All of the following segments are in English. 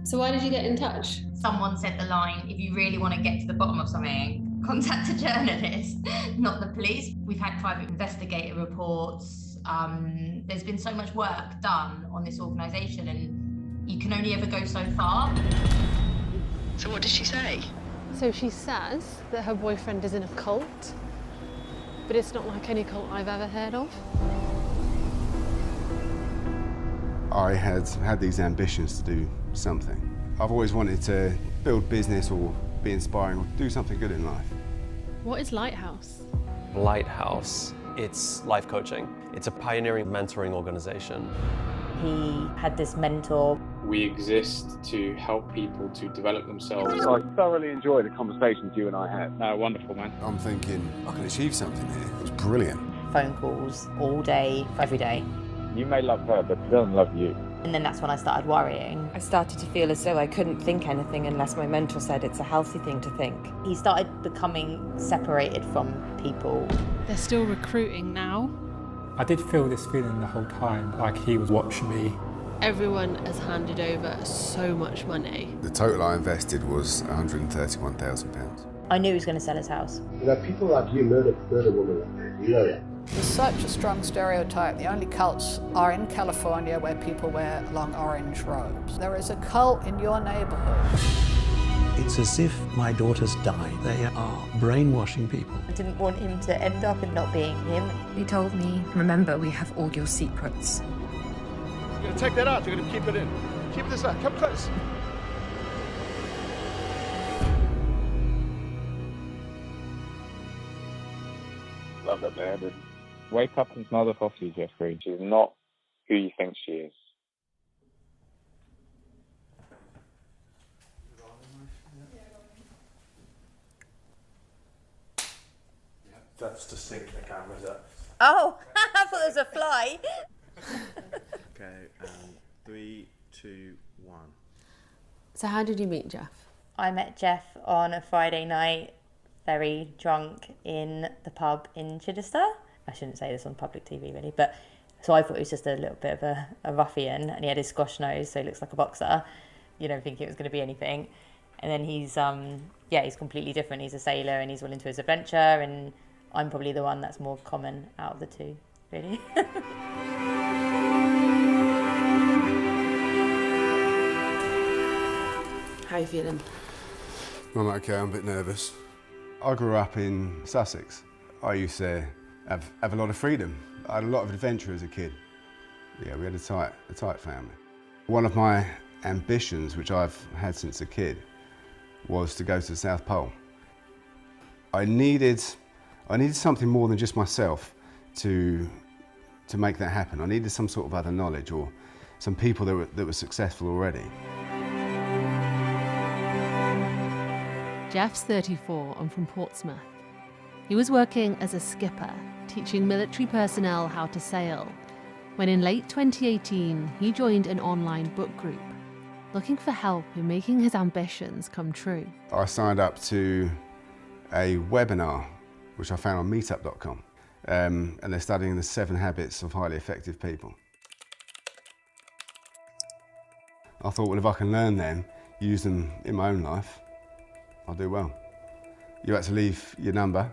So why did you get in touch? Someone said the line, if you really want to get to the bottom of something, contact a journalist, not the police. We've had private investigator reports. There's been so much work done on this organisation and you can only ever go so far. So what did she say? So she says that her boyfriend is in a cult, but it's not like any cult I've ever heard of. I had these ambitions to do something. I've always wanted to build business or be inspiring or do something good in life. What is Lighthouse? Lighthouse, it's life coaching. It's a pioneering mentoring organisation. He had this mentor. We exist to help people to develop themselves. I thoroughly enjoy the conversations you and I had. No, wonderful, man. I'm thinking, I can achieve something here. It was brilliant. Phone calls all day, every day. You may love her, but she doesn't love you. And then that's when I started worrying. I started to feel as though I couldn't think anything unless my mentor said it's a healthy thing to think. He started becoming separated from people. They're still recruiting now. I did feel this feeling the whole time, like he was watching me. Everyone has handed over so much money. The total I invested was £131,000. I knew he was going to sell his house. You know, people like you murder women like that. You know that. There's such a strong stereotype. The only cults are in California where people wear long orange robes. There is a cult in your neighborhood. It's as if my daughters died. They are brainwashing people. I didn't want him to end up in not being him. He told me, remember, we have all your secrets. You're going to take that out, you're going to keep it in. Keep this out, come close. Love that, man. Wake up and smell the coffee, Jeffrey. She's not who you think she is. That's to sync the cameras up. Oh, I thought there was a fly. Okay, 3, 2, 1. So how did you meet Jeff? I met Jeff on a Friday night, very drunk, in the pub in Chichester. I shouldn't say this on public TV really, but so I thought he was just a little bit of a ruffian, and he had his squash nose, so he looks like a boxer. You don't think it was going to be anything. And then he's completely different. He's a sailor and he's well into his adventure, and I'm probably the one that's more common out of the two, really. How are you feeling? I'm okay, I'm a bit nervous. I grew up in Sussex. I used to have a lot of freedom. I had a lot of adventure as a kid. Yeah, we had a tight family. One of my ambitions, which I've had since a kid, was to go to the South Pole. I needed something more than just myself to make that happen. I needed some sort of other knowledge or some people that were successful already. Jeff's 34 and from Portsmouth. He was working as a skipper, teaching military personnel how to sail, when in late 2018 he joined an online book group, looking for help in making his ambitions come true. I signed up to a webinar, which I found on meetup.com, and they're studying the 7 habits of highly effective people. I thought, well, if I can learn them, use them in my own life, I'll do well. You had to leave your number.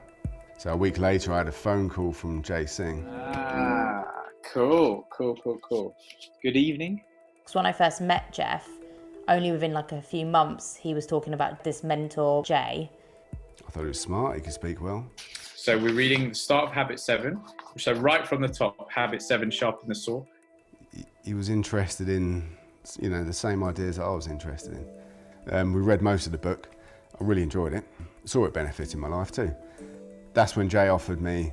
So a week later, I had a phone call from Jay Singh. Cool. Good evening. Because when I first met Jeff, only within like a few months, he was talking about this mentor, Jay. I thought he was smart, he could speak well. So we're reading the start of Habit 7, so right from the top, Habit 7, sharpen the saw. He was interested in, the same ideas that I was interested in. We read most of the book. I really enjoyed it. Saw it benefiting my life too. That's when Jay offered me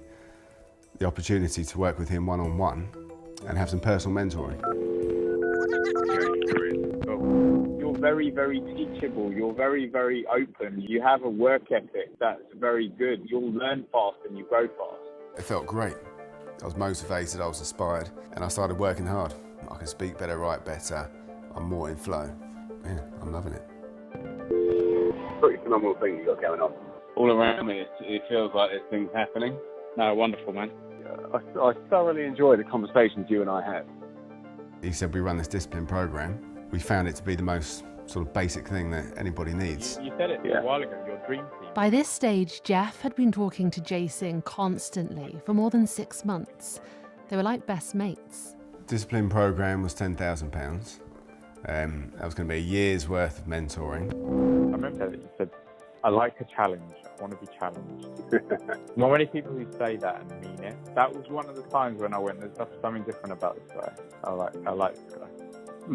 the opportunity to work with him one-on-one and have some personal mentoring. You're very, very teachable. You're very, very open. You have a work ethic that's very good. You'll learn fast and you grow fast. It felt great. I was motivated, I was inspired, and I started working hard. I can speak better, write better. I'm more in flow. Yeah, I'm loving it. Pretty phenomenal thing you got going on. All around me, it feels like there's things happening. No, wonderful, man. I thoroughly enjoy the conversations you and I had. He said we run this discipline program. We found it to be the most sort of basic thing that anybody needs. You said it a while ago, your dream team. By this stage, Jeff had been talking to Jason constantly for more than 6 months. They were like best mates. Discipline programme was £10,000. That was going to be a year's worth of mentoring. I remember that you said, I like a challenge, I want to be challenged. Not many people who say that and mean it. That was one of the times when I went, there's something different about this guy. I like this guy.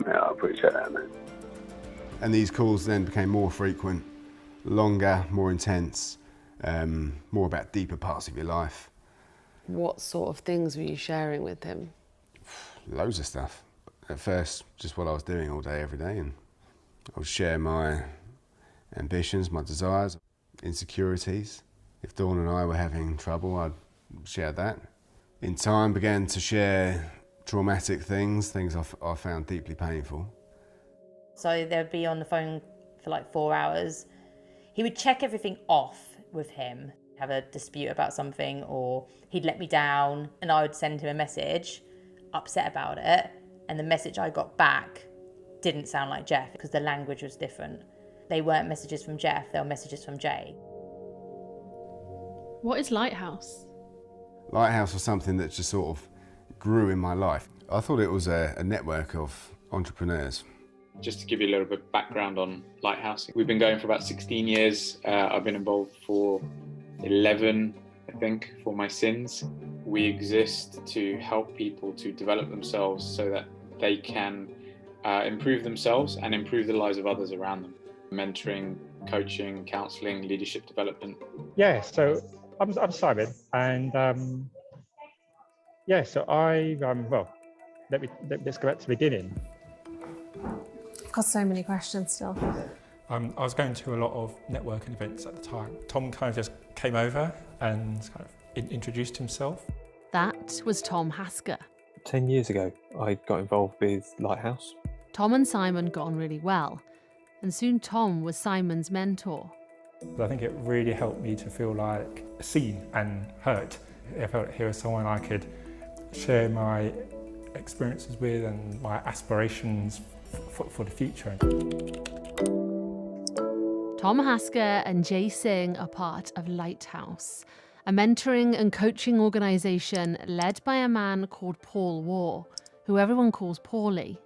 Yeah, I appreciate that, man. And these calls then became more frequent, longer, more intense, more about deeper parts of your life. What sort of things were you sharing with him? Loads of stuff. At first, just what I was doing all day, every day, and I would share my ambitions, my desires, insecurities. If Dawn and I were having trouble, I'd share that. In time, began to share traumatic things I found deeply painful. So they'd be on the phone for like 4 hours. He would check everything off with him, have a dispute about something, or he'd let me down, and I would send him a message, upset about it, and the message I got back didn't sound like Jeff because the language was different. They weren't messages from Jeff, they were messages from Jay. What is Lighthouse? Lighthouse was something that just sort of grew in my life. I thought it was a network of entrepreneurs. Just to give you a little bit of background on Lighthouse, we've been going for about 16 years. I've been involved for 11, I think, for my sins. We exist to help people to develop themselves so that they can improve themselves and improve the lives of others around them. Mentoring, coaching, counselling, leadership development. Yeah, so I'm Simon, and so let's go back to the beginning. I've got so many questions still. I was going to a lot of networking events at the time. Tom kind of just came over and kind of introduced himself. That was Tom Hasker. 10 years ago, I got involved with Lighthouse. Tom and Simon got on really well, and soon Tom was Simon's mentor. I think it really helped me to feel like seen and heard. I felt here was someone I could share my experiences with and my aspirations for the future. Tom Hasker and Jay Singh are part of Lighthouse, a mentoring and coaching organisation led by a man called Paul Waugh, who everyone calls Paulie.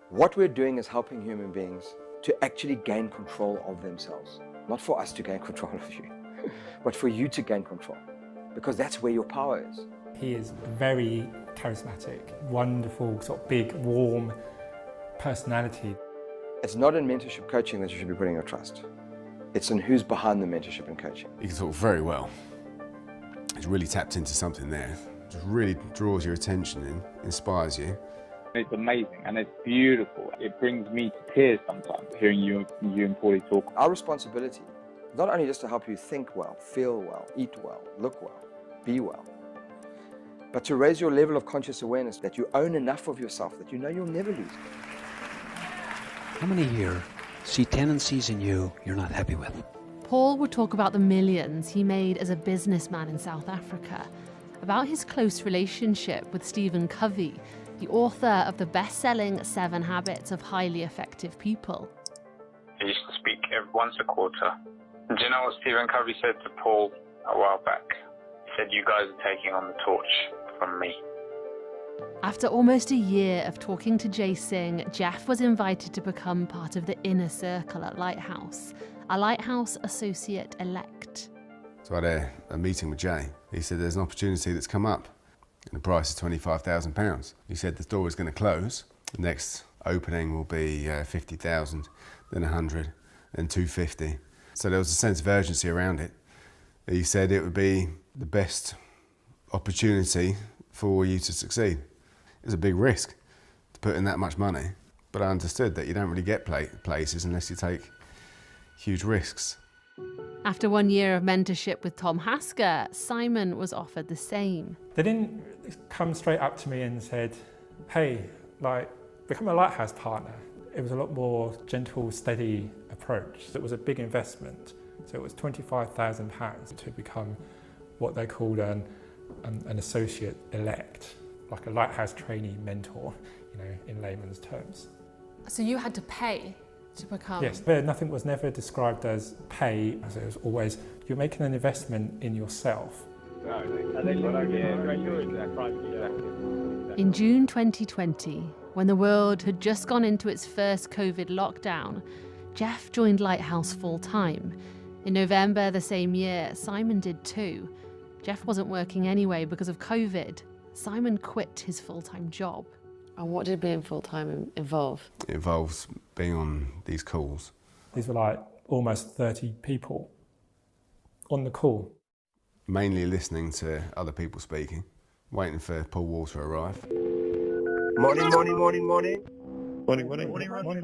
What we're doing is helping human beings to actually gain control of themselves. Not for us to gain control of you, but for you to gain control, because that's where your power is. He is very charismatic, wonderful, sort of big, warm personality. It's not in mentorship coaching that you should be putting your trust. It's in who's behind the mentorship and coaching. He can talk very well. He's really tapped into something there. Just really draws your attention and inspires you. It's amazing and it's beautiful. It brings me to tears sometimes, hearing you and Paulie talk. Our responsibility, not only just to help you think well, feel well, eat well, look well, be well, but to raise your level of conscious awareness that you own enough of yourself that you know you'll never lose. How many here see tendencies in you you're not happy with? Paul would talk about the millions he made as a businessman in South Africa, about his close relationship with Stephen Covey, the author of the best-selling 7 Habits of Highly Effective People. He used to speak once a quarter. Do you know what Stephen Covey said to Paul a while back? He said, "You guys are taking on the torch from me." After almost a year of talking to Jay Singh, Jeff was invited to become part of the inner circle at Lighthouse, a Lighthouse associate-elect. So I had a meeting with Jay. He said there's an opportunity that's come up, and the price is £25,000. He said the door is going to close. The next opening will be 50,000, then 100, then 250. So there was a sense of urgency around it. He said it would be the best opportunity for you to succeed. It was a big risk to put in that much money, but I understood that you don't really get places unless you take huge risks. After 1 year of mentorship with Tom Hasker, Simon was offered the same. They didn't come straight up to me and said, "Hey, become a Lighthouse partner." It was a lot more gentle, steady approach. It was a big investment. So it was £25,000 to become what they called an associate elect, like a Lighthouse trainee mentor, in layman's terms. So you had to pay to become... Yes, but nothing was never described as pay, as it was always, you're making an investment in yourself. In June 2020, when the world had just gone into its first COVID lockdown, Jeff joined Lighthouse full-time. In November the same year, Simon did too. Jeff wasn't working anyway because of COVID. Simon quit his full-time job. And what did being full-time involve? It involves being on these calls. These were like almost 30 people on the call. Mainly listening to other people speaking, waiting for Paul Wall to arrive. Morning, morning, morning, morning. Morning, morning, morning, morning,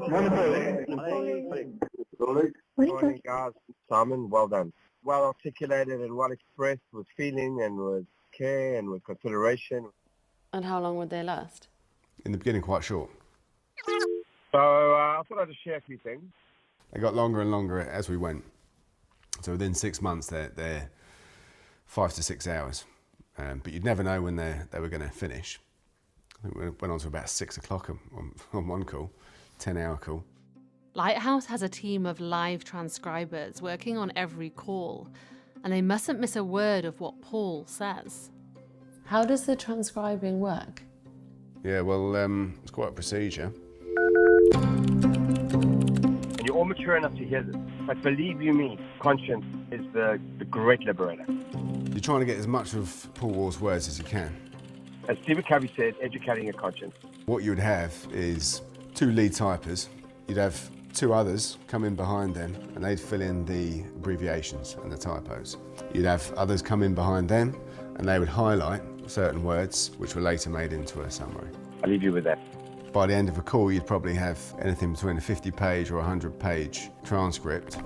Morning, guys. Simon, well done. Well articulated and well expressed with feeling and with care and with consideration. And how long would they last? In the beginning, quite short. So I thought I'd just share a few things. They got longer and longer as we went. So within 6 months, they're 5 to 6 hours. But you'd never know when they were going to finish. I think we went on to about 6 o'clock on one call, 10-hour call. Lighthouse has a team of live transcribers working on every call, and they mustn't miss a word of what Paul says. How does the transcribing work? Yeah, well, it's quite a procedure. And you're all mature enough to hear this. But believe you me, conscience is the great liberator. You're trying to get as much of Paul Wall's words as you can. As Stephen Covey said, educating your conscience. What you would have is 2 lead typers. You'd have 2 others come in behind them and they'd fill in the abbreviations and the typos. You'd have others come in behind them and they would highlight certain words which were later made into a summary. I'll leave you with that. By the end of a call, you'd probably have anything between a 50-page or 100-page transcript. So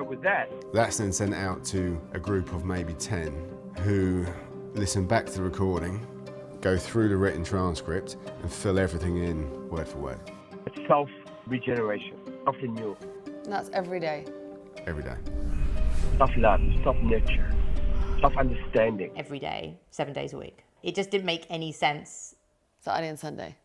with that... That's then sent out to a group of maybe 10 who listen back to the recording, go through the written transcript and fill everything in word for word. It's self-regeneration, self-renewal. And that's every day? Every day. Self-love, self-nurture, self-understanding. Every day, 7 days a week. It just didn't make any sense. Saturday and Sunday?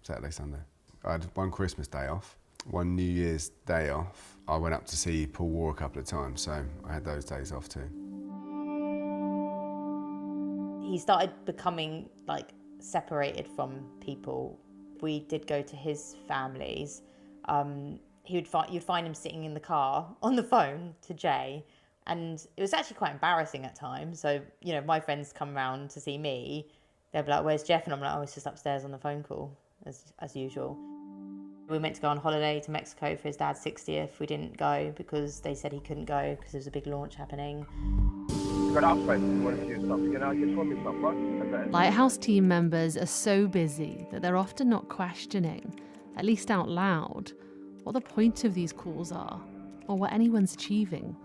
Saturday, Sunday. I had one Christmas day off, one New Year's day off. I went up to see Paul Wall a couple of times, so I had those days off too. He started becoming like separated from people. We did go to his families. You'd find him sitting in the car on the phone to Jay, and it was actually quite embarrassing at times. So, you know, my friends come around to see me, they'll be like, "Where's Jeff?" And I'm like, "Oh, he's just upstairs on the phone call," as usual. We meant to go on holiday to Mexico for his dad's 60th. We didn't go because they said he couldn't go because there was a big launch happening. Lighthouse team members are so busy that they're often not questioning, at least out loud, what the point of these calls are or what anyone's achieving.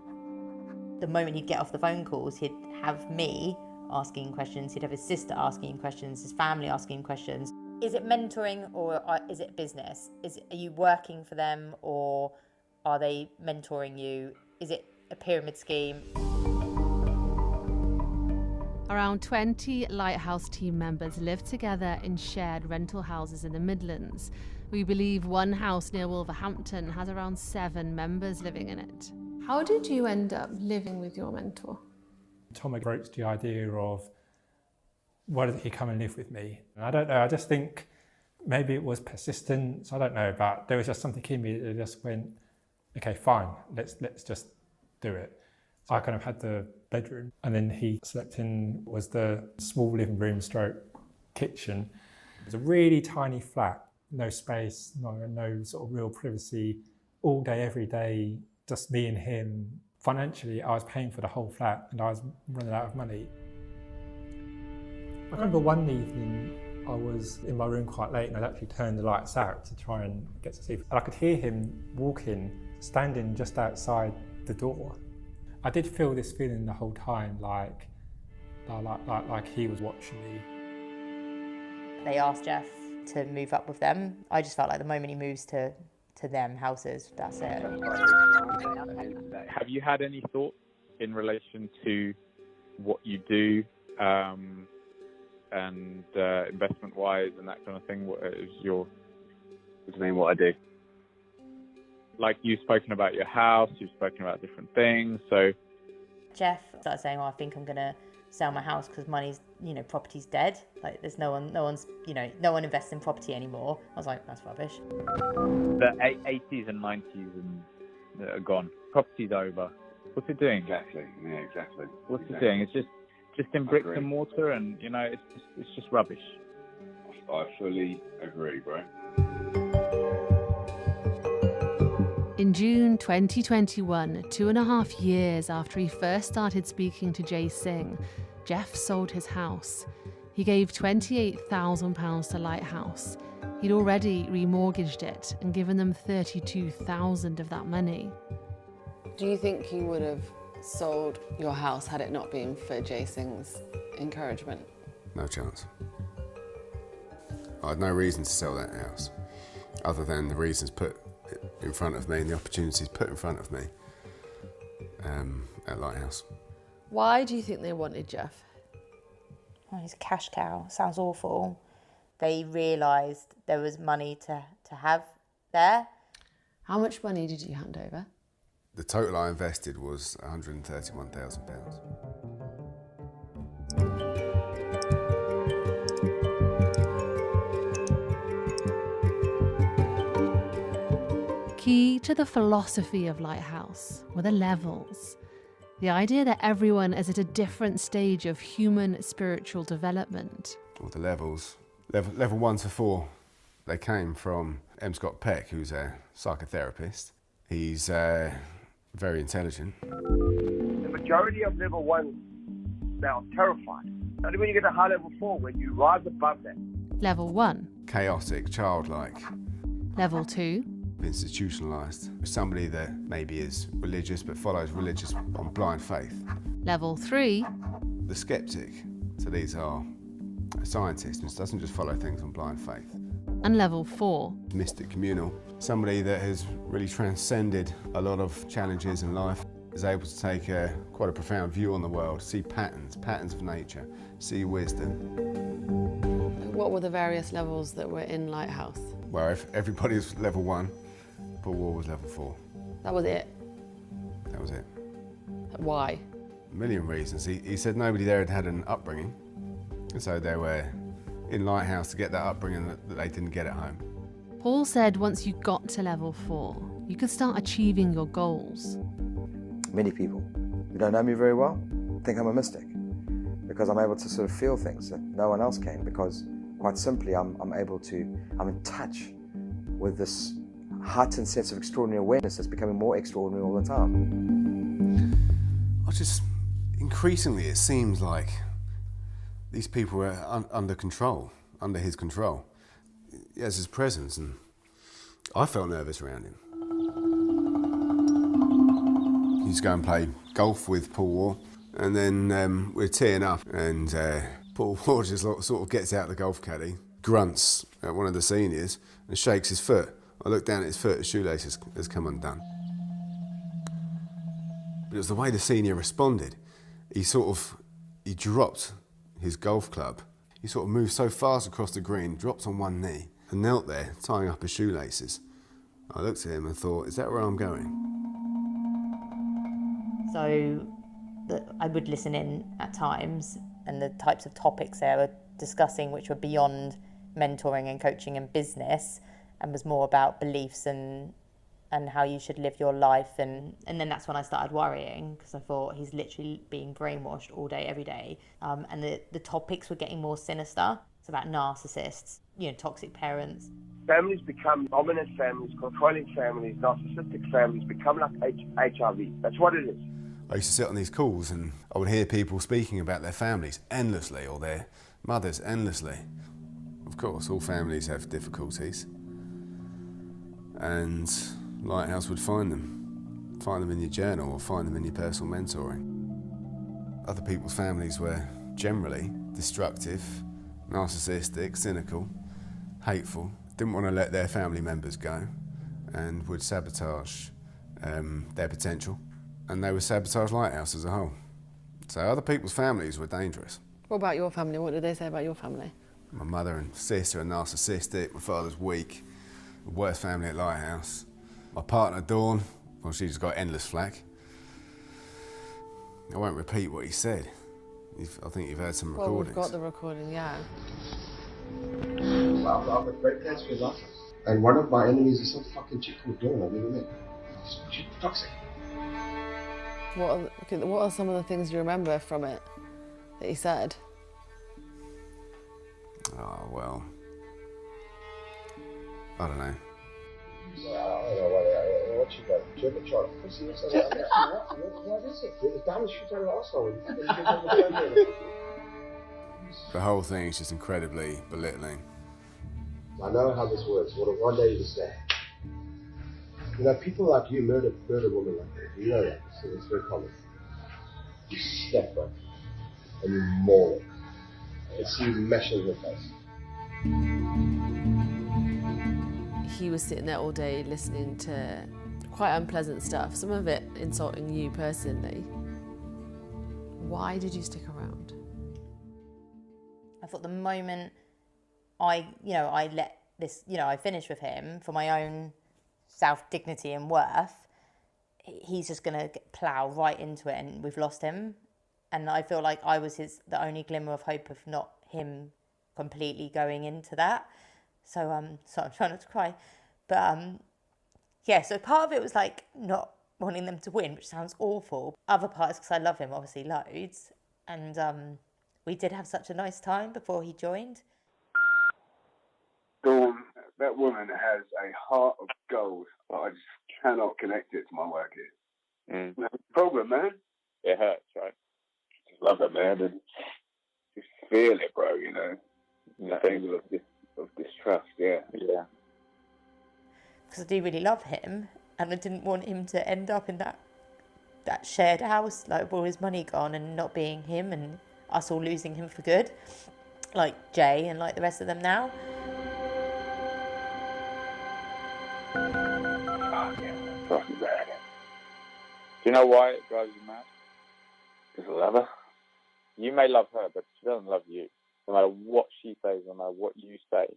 The moment he'd get off the phone calls, he'd have me asking questions, he'd have his sister asking him questions, his family asking him questions. Is it mentoring or is it business? Are you working for them or are they mentoring you? Is it a pyramid scheme? Around 20 Lighthouse team members live together in shared rental houses in the Midlands. We believe one house near Wolverhampton has around 7 members living in it. How did you end up living with your mentor? Tom broached the idea of, why did he come and live with me? And I don't know, I just think maybe it was persistence, I don't know, but there was just something in me that just went, okay, fine, let's just do it. So I kind of had the bedroom, and then he slept in was the small living room stroke kitchen. It was a really tiny flat, no space, no sort of real privacy, all day, every day, just me and him. Financially, I was paying for the whole flat and I was running out of money. I remember one evening I was in my room quite late and I'd actually turned the lights out to try and get to sleep. And I could hear him walking, standing just outside the door. I did feel this feeling the whole time, like he was watching me. They asked Jeff to move up with them. I just felt like the moment he moves to them houses, that's it. Have you had any thoughts in relation to what you do and investment-wise and that kind of thing? What is your? What do you mean? What I do? Like you've spoken about your house, you've spoken about different things. So Jeff started saying, "Oh, I think I'm gonna sell my house because money's, property's dead. Like there's no one invests in property anymore." I was like, "That's rubbish." The 80s and 90s are gone. Property's over. What's it doing? Exactly. Yeah, exactly. What's it doing? It's just in bricks and mortar, and it's just rubbish. I fully agree, bro. In June 2021, 2.5 years after he first started speaking to Jay Singh, Jeff sold his house. He gave £28,000 to Lighthouse. He'd already remortgaged it and given them $32,000 of that money. Do you think you would have sold your house had it not been for Jay Singh's encouragement? No chance. I had no reason to sell that house, other than the reasons put in front of me and the opportunities put in front of me at Lighthouse. Why do you think they wanted Jeff? Oh, he's a cash cow. Sounds awful. They realised there was money to have there. How much money did you hand over? The total I invested was £131,000. Key to the philosophy of Lighthouse were the levels. The idea that everyone is at a different stage of human spiritual development. Well, the levels, level 1 to 4, they came from M. Scott Peck, who's a psychotherapist. He's very intelligent. The majority of level 1, they are terrified. Only when you get to high level 4, when you rise above that. Level 1. Chaotic, childlike. Level 2. Institutionalised. Somebody that maybe is religious but follows religious on blind faith. Level 3. The skeptic. So these are a scientist who doesn't just follow things on blind faith. And level 4. Mystic communal. Somebody that has really transcended a lot of challenges in life, is able to take quite a profound view on the world, see patterns of nature, see wisdom. What were the various levels that were in Lighthouse? Well, if everybody was level 1, Paul Wall was level 4. That was it? That was it. Why? A million reasons. He said nobody there had had an upbringing, and so they were in Lighthouse to get that upbringing that they didn't get at home. Paul said once you got to level 4, you could start achieving your goals. Many people who don't know me very well think I'm a mystic because I'm able to sort of feel things that no one else can, because quite simply I'm in touch with this heightened sense of extraordinary awareness that's becoming more extraordinary all the time. Increasingly it seems like these people are under control, under his control. He has his presence, and I felt nervous around him. He used to go and play golf with Paul Wall, and then we're teeing up, and Paul Wall just sort of gets out the golf caddy, grunts at one of the seniors, and shakes his foot. I look down at his foot, his shoelace has come undone. But it was the way the senior responded. He dropped his golf club. He sort of moved so fast across the green, dropped on one knee, and knelt there, tying up his shoelaces. I looked at him and thought, is that where I'm going? So I would listen in at times, and the types of topics they were discussing, which were beyond mentoring and coaching and business, and was more about beliefs and how you should live your life. And then that's when I started worrying, because I thought he's literally being brainwashed all day, every day. And the topics were getting more sinister. It's about narcissists, toxic parents. Families become dominant families, controlling families, narcissistic families, become like HIV. That's what it is. I used to sit on these calls and I would hear people speaking about their families endlessly, or their mothers endlessly. Of course, all families have difficulties. And Lighthouse would find them in your journal or find them in your personal mentoring. Other people's families were generally destructive, narcissistic, cynical, hateful, didn't want to let their family members go, and would sabotage their potential. And they would sabotage Lighthouse as a whole. So other people's families were dangerous, What about your family? What did they say about your family? My mother and sister are narcissistic. My father's weak. The worst family at Lighthouse. My partner, Dawn, well, she's got endless flack. I won't repeat what he said. I think you've heard some recordings. Well, we've got the recording, yeah. I've got great plans for Lighthouse. And one of my enemies is some fucking chick called Dawn I've never met. She's toxic. What are some of the things you remember from it that he said? Oh, well, I don't know. What you got? Turbocharged pussy or something like that? What is it? It's diamond shoots out of the arsehole. The whole thing is just incredibly belittling. I know how this works. What if one day you just say, you know, people like you murder women like that. You know that. So it's very common. You step her and you maul it. And see you mash it in the face. He was sitting there all day listening to quite unpleasant stuff, some of it insulting you personally. Why did you stick around? I thought the moment I let this, I finished with him for my own self-dignity and worth, he's just going to plough right into it and we've lost him. And I feel like I was the only glimmer of hope of not him completely going into that. So I'm trying not to cry. But yeah, so part of it was like not wanting them to win, which sounds awful. Other parts, because I love him obviously loads. And we did have such a nice time before he joined. Dawn, that woman has a heart of gold, but I just cannot connect it to my work here. That's the problem, man. It hurts, right? Just love it, man, and just feel it, bro, you know. Things of distrust, yeah. Because I do really love him, and I didn't want him to end up in that shared house, like with all his money gone and not being him, and us all losing him for good, like Jay and like the rest of them now. Fucking bad. Do you know why it drives you mad? Because I love her. You may love her, but she doesn't love you. No matter what she says, no matter what you say.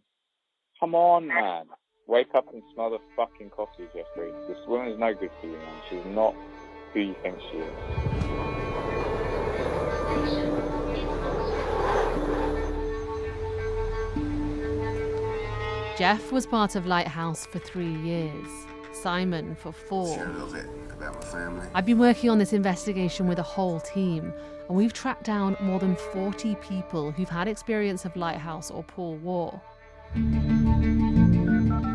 Come on, man. Wake up and smell the fucking coffee, Jeffrey. This woman is no good for you, man. She's not who you think she is. Jeff was part of Lighthouse for 3 years, Simon for 4. Share a little bit about my family. I've been working on this investigation with a whole team, and we've tracked down more than 40 people who've had experience of Lighthouse or Paul War.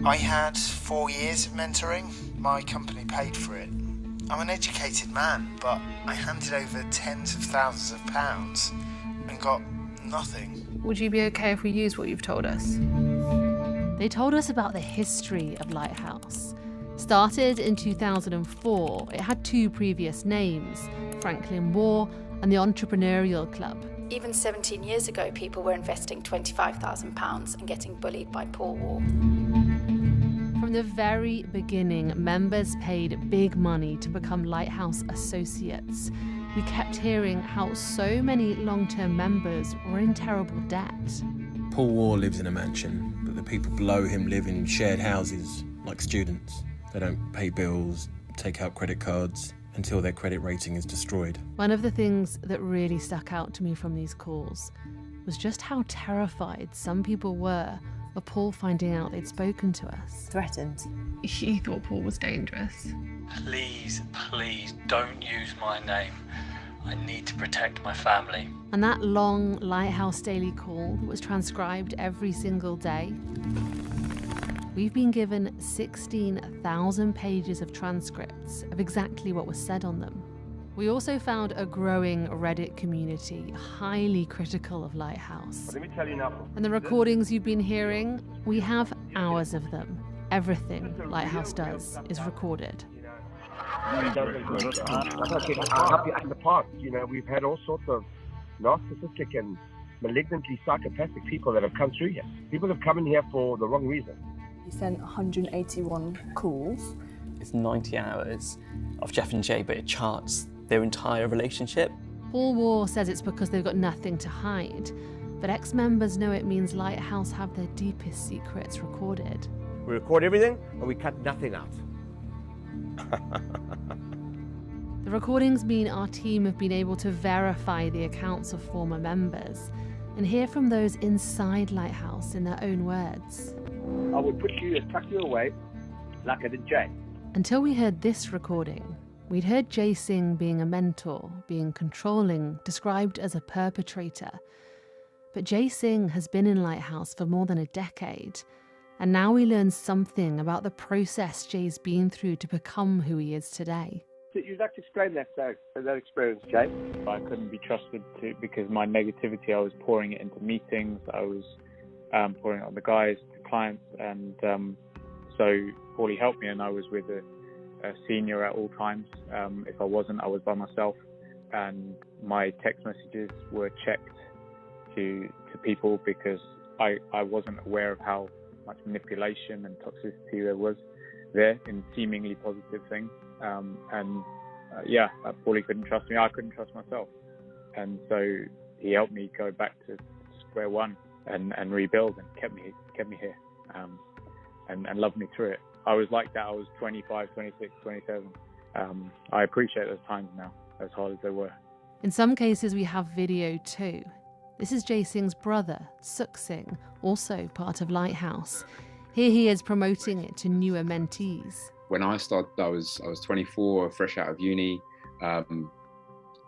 I had 4 years of mentoring. My company paid for it. I'm an educated man, but I handed over tens of thousands of pounds and got nothing. Would you be okay if we use what you've told us? They told us about the history of Lighthouse. Started in 2004, it had 2 previous names, Franklin War and the Entrepreneurial Club. Even 17 years ago, people were investing £25,000 and getting bullied by Paul War. From the very beginning, members paid big money to become Lighthouse associates. We kept hearing how so many long-term members were in terrible debt. Paul War lives in a mansion, but the people below him live in shared houses, like students. They don't pay bills, take out credit cards, until their credit rating is destroyed. One of the things that really stuck out to me from these calls was just how terrified some people were of Paul finding out they'd spoken to us. Threatened. He thought Paul was dangerous. Please, please don't use my name. I need to protect my family. And that long Lighthouse daily call that was transcribed every single day, we've been given 16,000 pages of transcripts of exactly what was said on them. We also found a growing Reddit community highly critical of Lighthouse. Let me tell you now. And the recordings you've been hearing, we have hours of them. Everything Lighthouse does is recorded. In the past, we've had all sorts of narcissistic and malignantly psychopathic people that have come through here. People have come in here for the wrong reason. He sent 181 calls. It's 90 hours of Jeff and Jay, but it charts their entire relationship. Paul War says it's because they've got nothing to hide, but ex-members know it means Lighthouse have their deepest secrets recorded. We record everything and we cut nothing out. The recordings mean our team have been able to verify the accounts of former members and hear from those inside Lighthouse in their own words. I would put you and tuck you away like I did Jay. Until we heard this recording, we'd heard Jay Singh being a mentor, being controlling, described as a perpetrator. But Jay Singh has been in Lighthouse for more than a decade, and now we learn something about the process Jay's been through to become who he is today. You'd like to explain that experience, Jay? I couldn't be trusted to, because my negativity, I was pouring it into meetings, I was pouring it on the guys, the clients, and so Paulie helped me, and I was with a senior at all times. If I wasn't, I was by myself, and my text messages were checked to people because I wasn't aware of how much manipulation and toxicity there was there in seemingly positive things. Paulie couldn't trust me. I couldn't trust myself, and so he helped me go back to square one and rebuild, and kept me here, and loved me through it. I was like that. I was 25, 26, 27. I appreciate those times now, as hard as they were. In some cases, we have video too. This is Jay Singh's brother, Sukh Singh, also part of Lighthouse. Here he is promoting it to newer mentees. When I started, I was 24, fresh out of uni,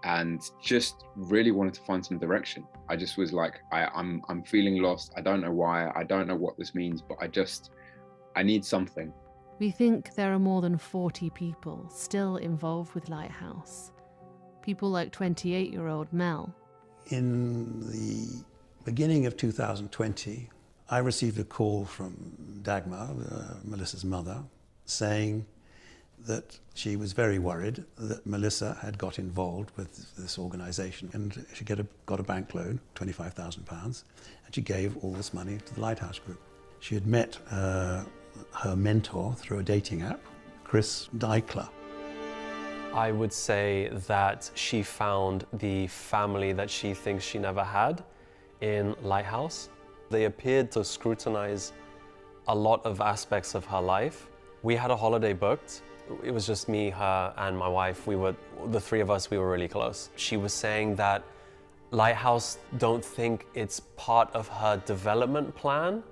and just really wanted to find some direction. I just was like, I'm feeling lost. I don't know why. I don't know what this means, but I need something. We think there are more than 40 people still involved with Lighthouse. People like 28-year-old Mel. In the beginning of 2020, I received a call from Dagmar, Melissa's mother, saying that she was very worried that Melissa had got involved with this organisation, and she got a bank loan, £25,000, and she gave all this money to the Lighthouse Group. She had met her mentor through a dating app, Chris Dykler. I would say that she found the family that she thinks she never had in Lighthouse. They appeared to scrutinize a lot of aspects of her life. We had a holiday booked. It was just me, her, and my wife. The three of us, we were really close. She was saying that Lighthouse don't think it's part of her development plan.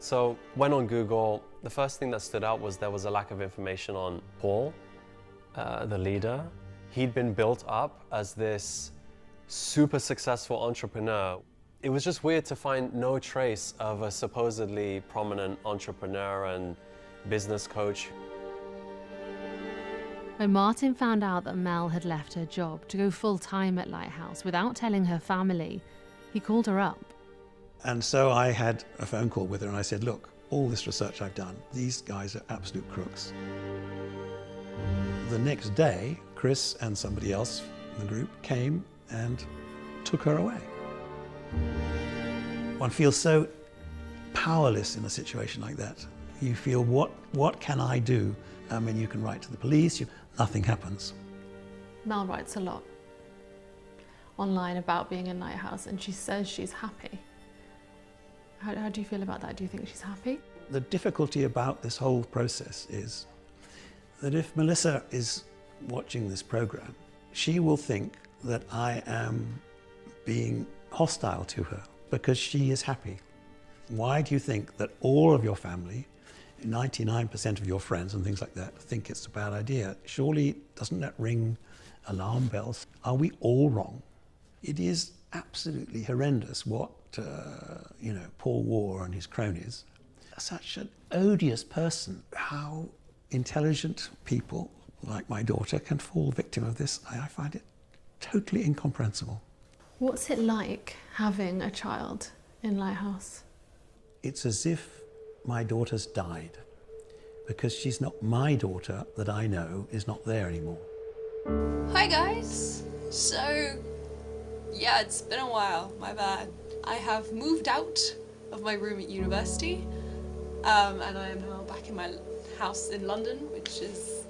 So went on Google. The first thing that stood out was there was a lack of information on Paul, the leader. He'd been built up as this super successful entrepreneur. It was just weird to find no trace of a supposedly prominent entrepreneur and business coach. When Martin found out that Mel had left her job to go full-time at Lighthouse without telling her family, he called her up. And so I had a phone call with her and I said, look, all this research I've done, these guys are absolute crooks. The next day, Chris and somebody else in the group came and took her away. One feels so powerless in a situation like that. You feel, what can I do? I mean, you can write to the police, nothing happens. Mel writes a lot online about being in Lighthouse, and she says she's happy. How do you feel about that? Do you think she's happy? The difficulty about this whole process is that if Melissa is watching this program, she will think that I am being hostile to her because she is happy. Why do you think that all of your family, 99% of your friends and things like that, think it's a bad idea? Surely, doesn't that ring alarm bells? Are we all wrong? It is absolutely horrendous what, Paul War and his cronies, such an odious person. How intelligent people like my daughter can fall victim of this, I find it totally incomprehensible. What's it like having a child in Lighthouse? It's as if my daughter's died, because she's not my daughter that I know is not there anymore. Hi guys! So, yeah, it's been a while, my bad. I have moved out of my room at university, and I am now back in my house in London, which is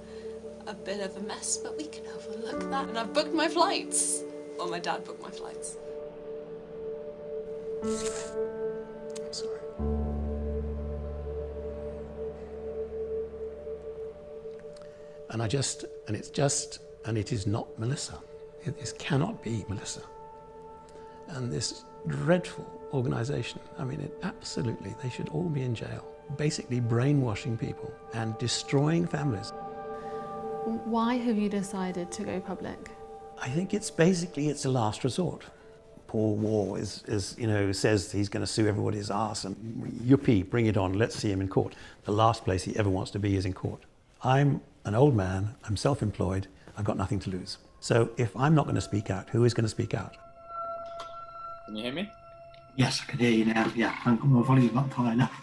a bit of a mess, but we can overlook that. And I've booked my flights while my dad booked my flights. I'm sorry. And it is not Melissa. This cannot be Melissa. And this dreadful organisation, I mean, absolutely, they should all be in jail. Basically brainwashing people and destroying families. Why have you decided to go public? I think it's a last resort. Paul Wall says he's going to sue everybody's arse and yippee, bring it on, let's see him in court. The last place he ever wants to be is in court. I'm an old man, I'm self-employed, I've got nothing to lose. So if I'm not going to speak out, who is going to speak out? Can you hear me? Yes, I can hear you now. Yeah, I've got my volume up high enough.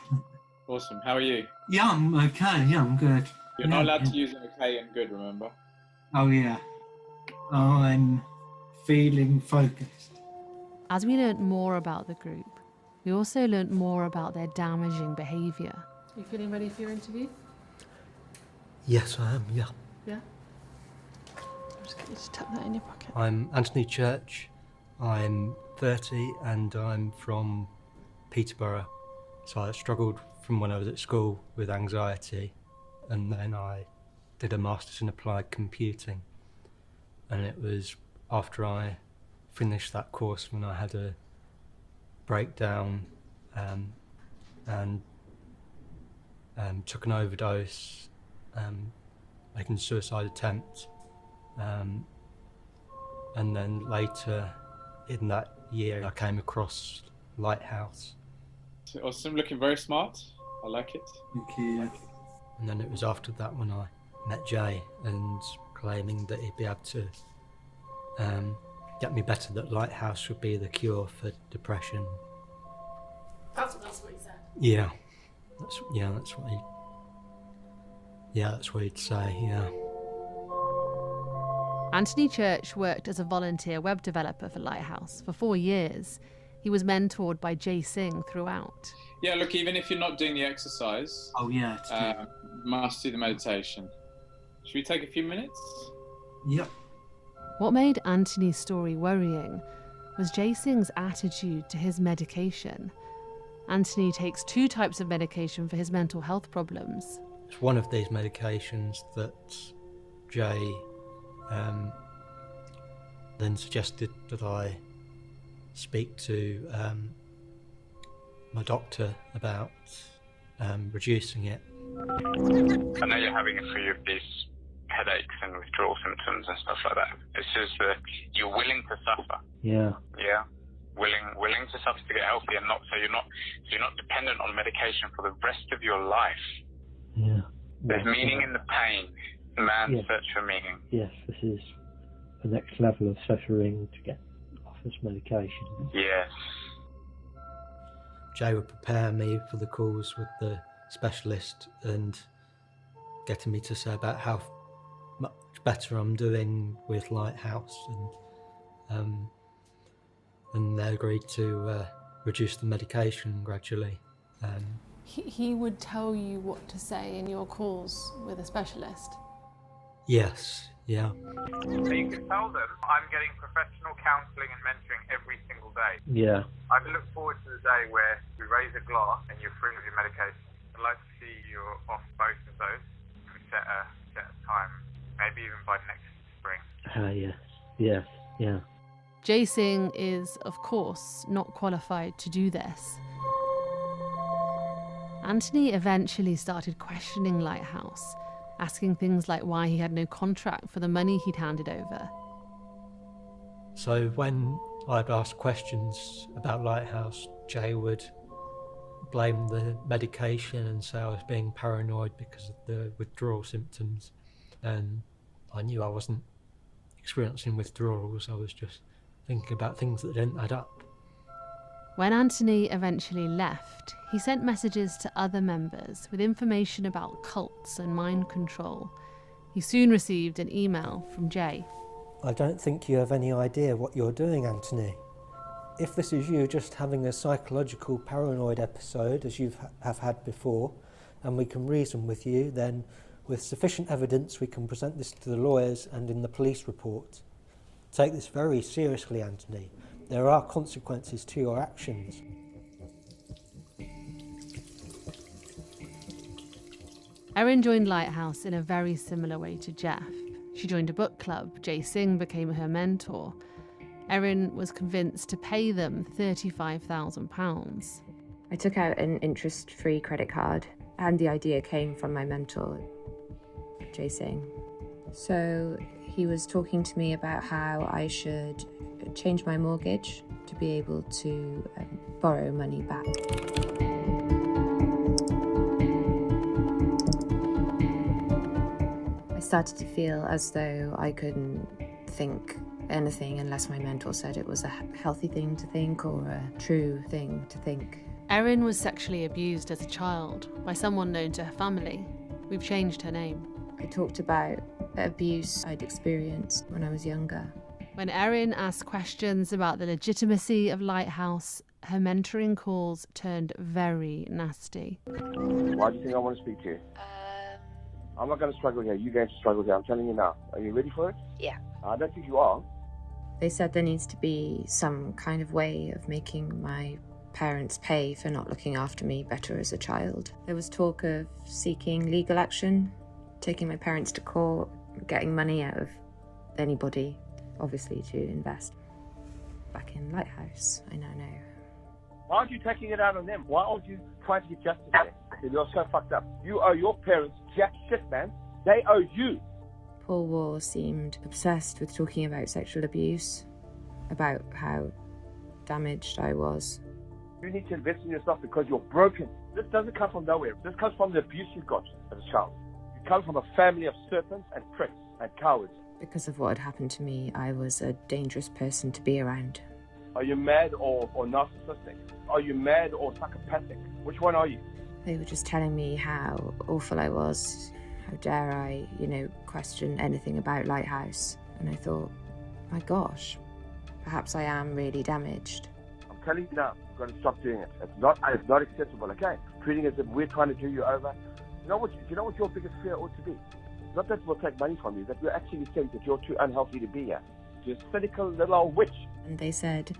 Awesome. How are you? Yeah, I'm okay. Yeah, I'm good. You're not allowed to use okay and good, remember? Oh, yeah. I'm feeling focused. As we learnt more about the group, we also learnt more about their damaging behaviour. Are you feeling ready for your interview? Yes, I am, yeah. Yeah? I'll just get you to tuck that in your pocket. I'm Anthony Church. I'm 30 and I'm from Peterborough. So I struggled from when I was at school with anxiety, and then I did a Masters in Applied Computing. And it was after I finished that course when I had a breakdown and took an overdose, making a suicide attempt, and then later in that year I came across Lighthouse. Awesome, looking very smart. I like it. Thank you. And then it was after that when I met Jay and claiming that he'd be able to get me better, that Lighthouse would be the cure for depression. That's what he said. Yeah, that's what he'd say, yeah. Anthony Church worked as a volunteer web developer for Lighthouse for 4 years. He was mentored by Jay Singh throughout. Yeah, look, even if you're not doing the exercise, must do the meditation. Should we take a few minutes? Yep. What made Anthony's story worrying was Jay Singh's attitude to his medication. Anthony takes 2 types of medication for his mental health problems. It's one of these medications that Jay then suggested that I speak to my doctor about reducing it. I know you're having a few of these headaches and withdrawal symptoms and stuff like that. It's just that you're willing to suffer. Yeah. Yeah. Willing to suffer to get healthy, and you're not dependent on medication for the rest of your life. Yeah. There's meaning in the pain. Man's search for meaning. Yes, this is the next level of suffering to get off this medication. Yes. Jay would prepare me for the calls with the specialist and getting me to say about how much better I'm doing with Lighthouse, and they agreed to reduce the medication gradually. He would tell you what to say in your calls with a specialist? Yes, yeah. So you can tell them I'm getting professional counselling and mentoring every single day. Yeah. I look forward to the day where we raise a glass and you're free of your medication. I'd like to see you off both of those. We set a time, maybe even by next spring. Yes, yeah. Jay Singh is, of course, not qualified to do this. Anthony eventually started questioning Lighthouse, asking things like why he had no contract for the money he'd handed over. So when I'd ask questions about Lighthouse, Jay would blame the medication and say I was being paranoid because of the withdrawal symptoms. And I knew I wasn't experiencing withdrawals, I was just thinking about things that didn't add up. When Anthony eventually left, he sent messages to other members with information about cults and mind control. He soon received an email from Jay. I don't think you have any idea what you're doing, Anthony. If this is you just having a psychological paranoid episode, as you have had before, and we can reason with you, then with sufficient evidence we can present this to the lawyers and in the police report. Take this very seriously, Anthony. There are consequences to your actions. Erin joined Lighthouse in a very similar way to Jeff. She joined a book club. Jay Singh became her mentor. Erin was convinced to pay them £35,000. I took out an interest-free credit card, and the idea came from my mentor, Jay Singh. So he was talking to me about how I should change my mortgage to be able to borrow money back. I started to feel as though I couldn't think anything unless my mentor said it was a healthy thing to think or a true thing to think. Erin was sexually abused as a child by someone known to her family. We've changed her name. I talked about abuse I'd experienced when I was younger. When Erin asked questions about the legitimacy of Lighthouse, her mentoring calls turned very nasty. Why do you think I want to speak to you? I'm not going to struggle here. You're going to struggle here. I'm telling you now. Are you ready for it? Yeah. I don't think you are. They said there needs to be some kind of way of making my parents pay for not looking after me better as a child. There was talk of seeking legal action, taking my parents to court, getting money out of anybody, obviously to invest back in Lighthouse. I now know. Why aren't you taking it out on them? Why aren't you trying to get justice there? You're so fucked up. You owe your parents jack shit, man. They owe you. Paul Waugh seemed obsessed with talking about sexual abuse, about how damaged I was. You need to invest in yourself because you're broken. This doesn't come from nowhere. This comes from the abuse you got as a child. You come from a family of serpents and pricks and cowards. Because of what had happened to me, I was a dangerous person to be around. Are you mad or narcissistic? Are you mad or psychopathic? Which one are you? They were just telling me how awful I was. How dare I, question anything about Lighthouse. And I thought, my gosh, perhaps I am really damaged. I'm telling you now, you've got to stop doing it. It's not acceptable, okay? Treating it as if we're trying to do you over. You know what your biggest fear ought to be? Not that we'll take money from you, that we actually think that you're too unhealthy to be here. You're a cynical little old witch. And they said,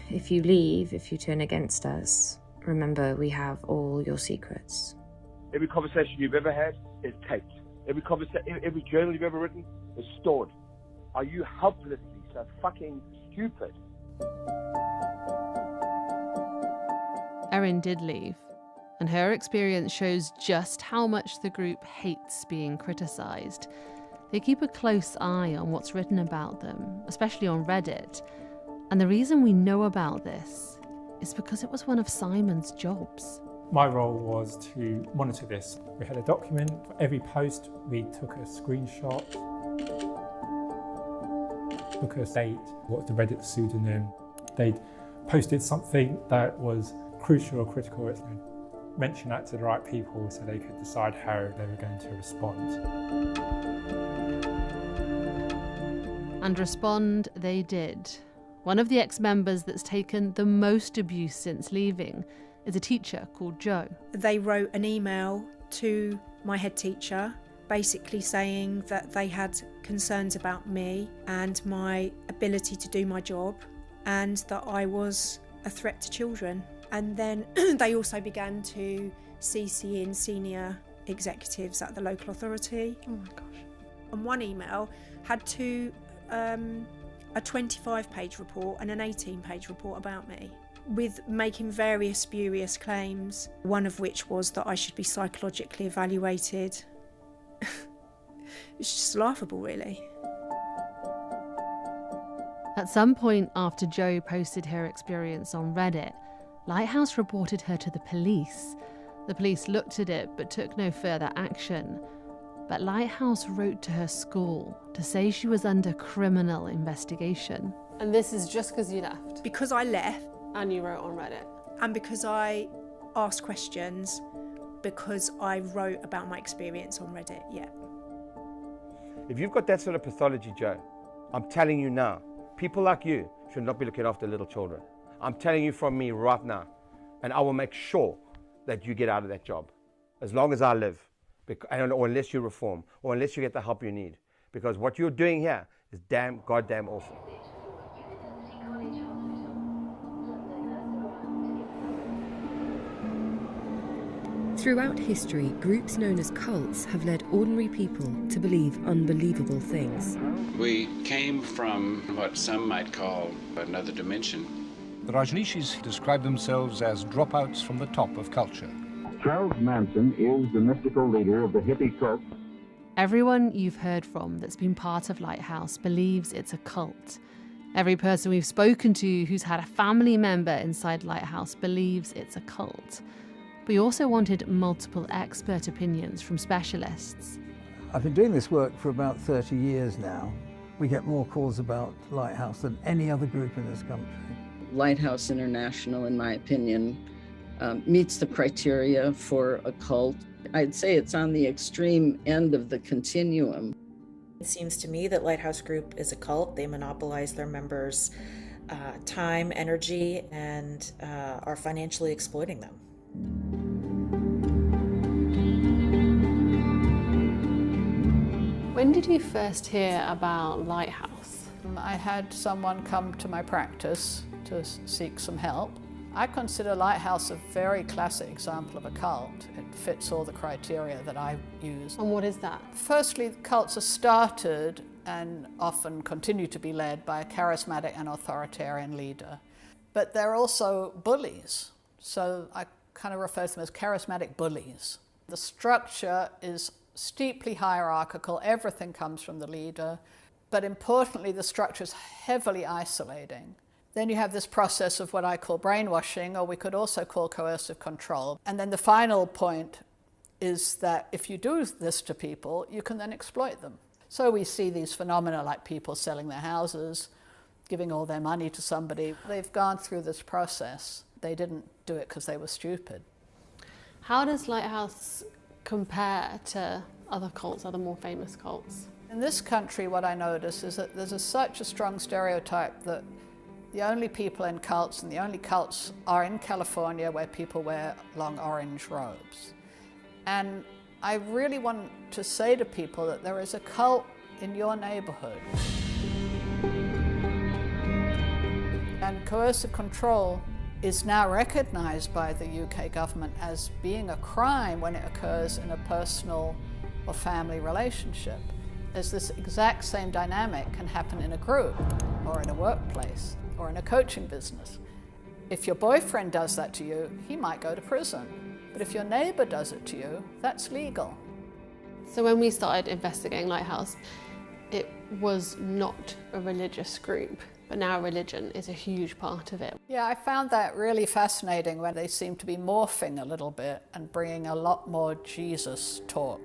if you leave, if you turn against us, remember we have all your secrets. Every conversation you've ever had is taped. Every journal you've ever written is stored. Are you helplessly so fucking stupid? Erin did leave, and her experience shows just how much the group hates being criticised. They keep a close eye on what's written about them, especially on Reddit. And the reason we know about this is because it was one of Simon's jobs. My role was to monitor this. We had a document. For every post, we took a screenshot, took a date, what's the Reddit pseudonym. They'd posted something that was crucial or critical. Mention that to the right people so they could decide how they were going to respond. And respond they did. One of the ex-members that's taken the most abuse since leaving is a teacher called Jo. They wrote an email to my head teacher basically saying that they had concerns about me and my ability to do my job and that I was a threat to children. And then they also began to CC in senior executives at the local authority. Oh my gosh. And one email had a 25-page report and an 18-page report about me, with making various spurious claims, one of which was that I should be psychologically evaluated. It's just laughable, really. At some point after Jo posted her experience on Reddit, Lighthouse reported her to the police. The police looked at it but took no further action. But Lighthouse wrote to her school to say she was under criminal investigation. And this is just because you left? Because I left. And you wrote on Reddit? And because I asked questions, because I wrote about my experience on Reddit, yeah. If you've got that sort of pathology, Joe, I'm telling you now, people like you should not be looking after little children. I'm telling you from me right now, and I will make sure that you get out of that job, as long as I live, or unless you reform, or unless you get the help you need. Because what you're doing here is damn goddamn awesome. Throughout history, groups known as cults have led ordinary people to believe unbelievable things. We came from what some might call another dimension. The Rajneeshis describe themselves as dropouts from the top of culture. Charles Manson is the mystical leader of the hippie cult. Everyone you've heard from that's been part of Lighthouse believes it's a cult. Every person we've spoken to who's had a family member inside Lighthouse believes it's a cult. We also wanted multiple expert opinions from specialists. I've been doing this work for about 30 years now. We get more calls about Lighthouse than any other group in this country. Lighthouse International, in my opinion, meets the criteria for a cult. I'd say it's on the extreme end of the continuum. It seems to me that Lighthouse Group is a cult. They monopolize their members' time, energy, and are financially exploiting them. When did you first hear about Lighthouse? I had someone come to my practice to seek some help. I consider Lighthouse a very classic example of a cult. It fits all the criteria that I use. And what is that? Firstly, cults are started and often continue to be led by a charismatic and authoritarian leader. But they're also bullies. So I kind of refer to them as charismatic bullies. The structure is steeply hierarchical, everything comes from the leader, but importantly the structure is heavily isolating. Then you have this process of what I call brainwashing, or we could also call coercive control. And then the final point is that if you do this to people, you can then exploit them. So we see these phenomena like people selling their houses, giving all their money to somebody. They've gone through this process. They didn't do it because they were stupid. How does Lighthouse compare to other cults, other more famous cults? In this country, what I notice is that there's such a strong stereotype that the only people in cults, and the only cults are in California where people wear long orange robes. And I really want to say to people that there is a cult in your neighborhood. And coercive control is now recognized by the UK government as being a crime when it occurs in a personal or family relationship. As this exact same dynamic can happen in a group or in a workplace or in a coaching business. If your boyfriend does that to you, he might go to prison. But if your neighbor does it to you, that's legal. So when we started investigating Lighthouse, it was not a religious group, but now religion is a huge part of it. Yeah, I found that really fascinating when they seem to be morphing a little bit and bringing a lot more Jesus talk,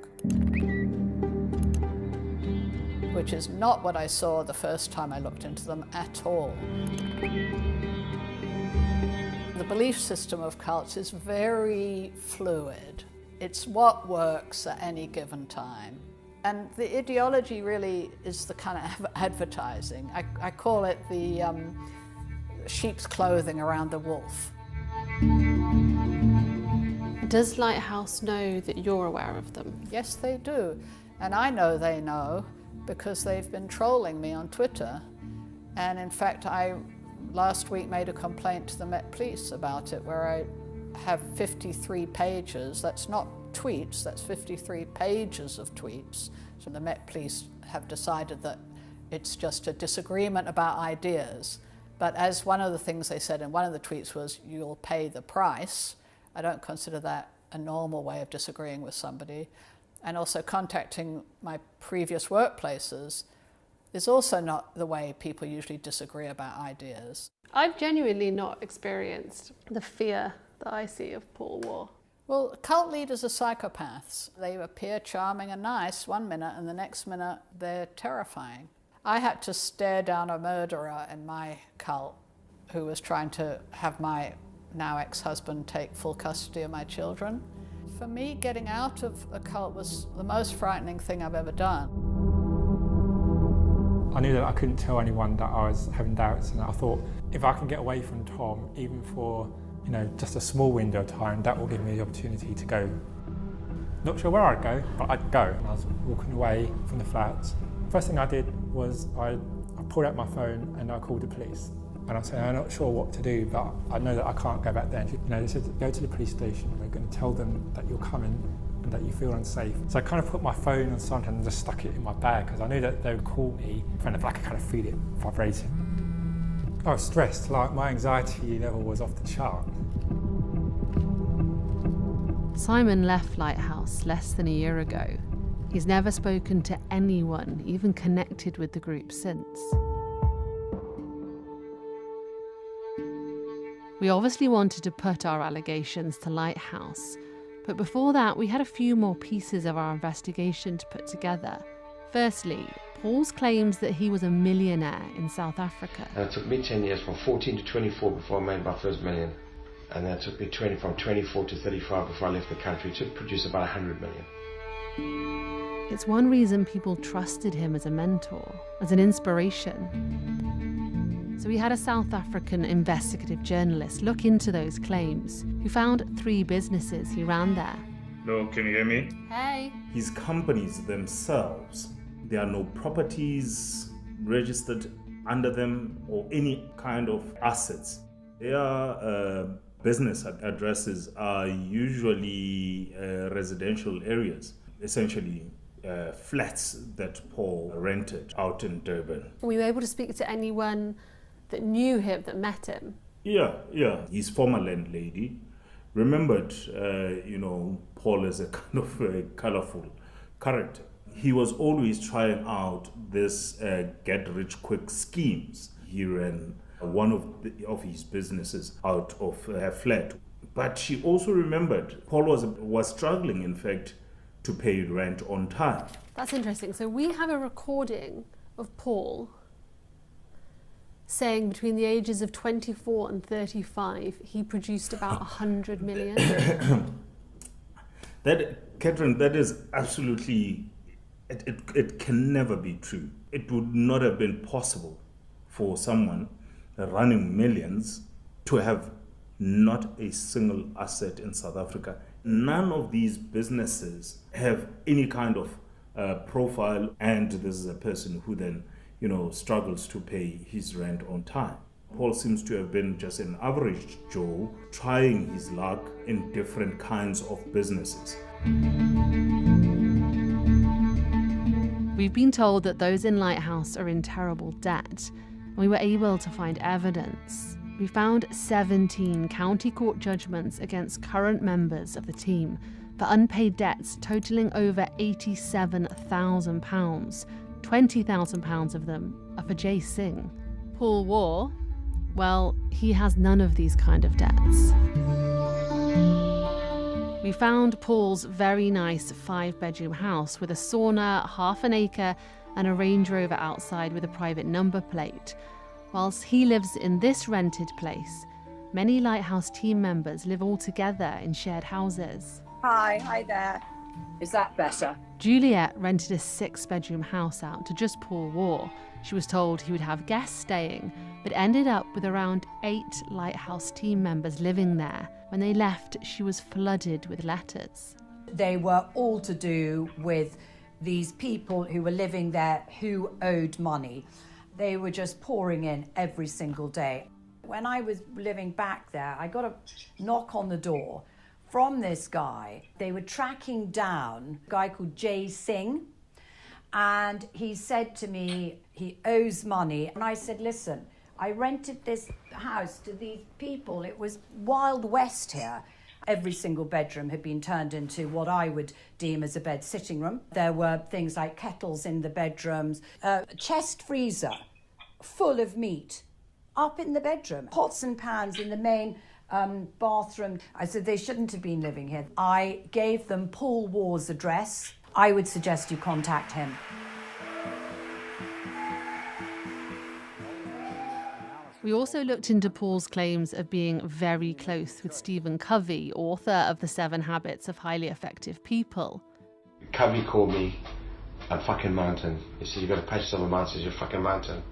which is not what I saw the first time I looked into them at all. The belief system of cults is very fluid. It's what works at any given time. And the ideology really is the kind of advertising. I call it the sheep's clothing around the wolf. Does Lighthouse know that you're aware of them? Yes, they do. And I know they know because they've been trolling me on Twitter. And in fact, I last week made a complaint to the Met Police about it, where I have 53 pages. That's not tweets, that's 53 pages of tweets. So the Met Police have decided that it's just a disagreement about ideas. But as one of the things they said in one of the tweets was, you'll pay the price. I don't consider that a normal way of disagreeing with somebody. And also contacting my previous workplaces is also not the way people usually disagree about ideas. I've genuinely not experienced the fear that I see of Paul War. Well, cult leaders are psychopaths. They appear charming and nice one minute, and the next minute they're terrifying. I had to stare down a murderer in my cult who was trying to have my now ex-husband take full custody of my children. For me, getting out of a cult was the most frightening thing I've ever done. I knew that I couldn't tell anyone that I was having doubts, and I thought, if I can get away from Tom, even for just a small window of time, that will give me the opportunity to go. Not sure where I'd go, but I'd go. And I was walking away from the flats, First thing I did was I pulled out my phone and I called the police. And I said, I'm not sure what to do, but I know that I can't go back there. They said, go to the police station. We're going to tell them that you're coming and that you feel unsafe. So I kind of put my phone on something and just stuck it in my bag because I knew that they would call me and I could kind of feel it vibrating. I was stressed, like my anxiety level was off the chart. Simon left Lighthouse less than a year ago. He's never spoken to anyone, even connected with the group since. We obviously wanted to put our allegations to Lighthouse, but before that we had a few more pieces of our investigation to put together. Firstly, Paul's claims that he was a millionaire in South Africa. And it took me 10 years, from 14 to 24 before I made my first million. And then it took me from 24 to 35 before I left the country to produce about 100 million. It's one reason people trusted him as a mentor, as an inspiration. So we had a South African investigative journalist look into those claims, who found 3 businesses he ran there. Hello, can you hear me? Hey. His companies themselves, there are no properties registered under them or any kind of assets. Their business addresses are usually residential areas, essentially flats that Paul rented out in Durban. Were you able to speak to anyone that knew him, that met him? Yeah. His former landlady remembered, Paul as a kind of colorful character. He was always trying out this get-rich-quick schemes. He ran one of his businesses out of her flat. But she also remembered Paul was struggling, in fact, to pay rent on time. That's interesting. So we have a recording of Paul saying between the ages of 24 and 35, he produced about 100 million. Catherine, that is absolutely, it can never be true. It would not have been possible for someone running millions to have not a single asset in South Africa. None of these businesses have any kind of profile, and this is a person who then struggles to pay his rent on time. Paul seems to have been just an average Joe trying his luck in different kinds of businesses. We've been told that those in Lighthouse are in terrible debt, and we were able to find evidence. We found 17 county court judgments against current members of the team for unpaid debts totalling over £87,000. £20,000 of them are for Jay Singh. Paul War, well, he has none of these kind of debts. We found Paul's very nice 5-bedroom house with a sauna, half an acre, and a Range Rover outside with a private number plate. Whilst he lives in this rented place, many Lighthouse team members live all together in shared houses. Hi there. Is that better? Juliet rented a 6-bedroom house out to just Paul War. She was told he would have guests staying, but ended up with around 8 Lighthouse team members living there. When they left, she was flooded with letters. They were all to do with these people who were living there who owed money. They were just pouring in every single day. When I was living back there, I got a knock on the door from this guy. They were tracking down a guy called Jay Singh, and he said to me he owes money. And I said, listen, I rented this house to these people. It was Wild West here. Every single bedroom had been turned into what I would deem as a bed sitting room. There were things like kettles in the bedrooms, a chest freezer full of meat up in the bedroom, pots and pans in the main bathroom. I said they shouldn't have been living here. I gave them Paul War's address. I would suggest you contact him. We also looked into Paul's claims of being very close with Stephen Covey, author of The 7 Habits of Highly Effective People. Covey called me a fucking mountain. He said, you've got to patch yourself a mountain, you're a fucking mountain.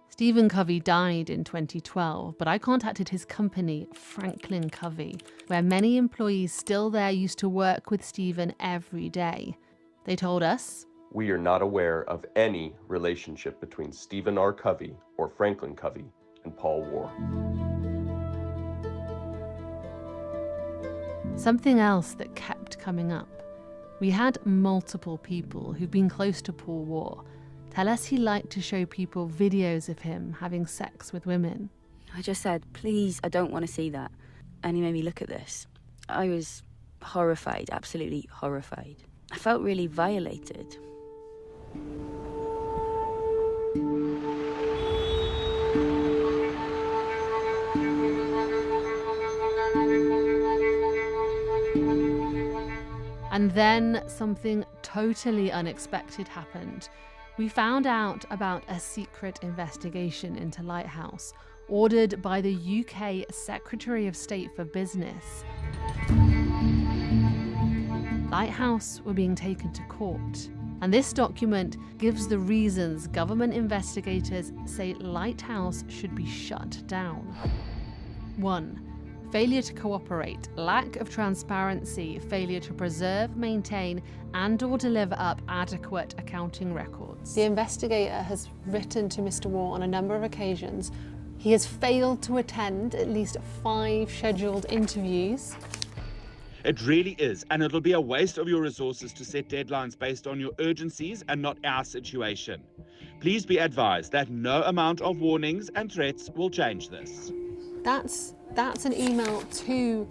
Stephen Covey died in 2012, but I contacted his company, Franklin Covey, where many employees still there used to work with Stephen every day. They told us we are not aware of any relationship between Stephen R. Covey or Franklin Covey and Paul War. Something else that kept coming up. We had multiple people who've been close to Paul War tell us he liked to show people videos of him having sex with women. I just said, please, I don't want to see that. And he made me look at this. I was horrified, absolutely horrified. I felt really violated. And then something totally unexpected happened. We found out about a secret investigation into Lighthouse, ordered by the UK Secretary of State for Business. Lighthouse were being taken to court, and this document gives the reasons government investigators say Lighthouse should be shut down. 1. Failure to cooperate, lack of transparency, failure to preserve, maintain, and/or deliver up adequate accounting records. The investigator has written to Mr. War on a number of occasions. He has failed to attend at least 5 scheduled interviews. It really is, and it'll be a waste of your resources to set deadlines based on your urgencies and not our situation. Please be advised that no amount of warnings and threats will change this. That's an email to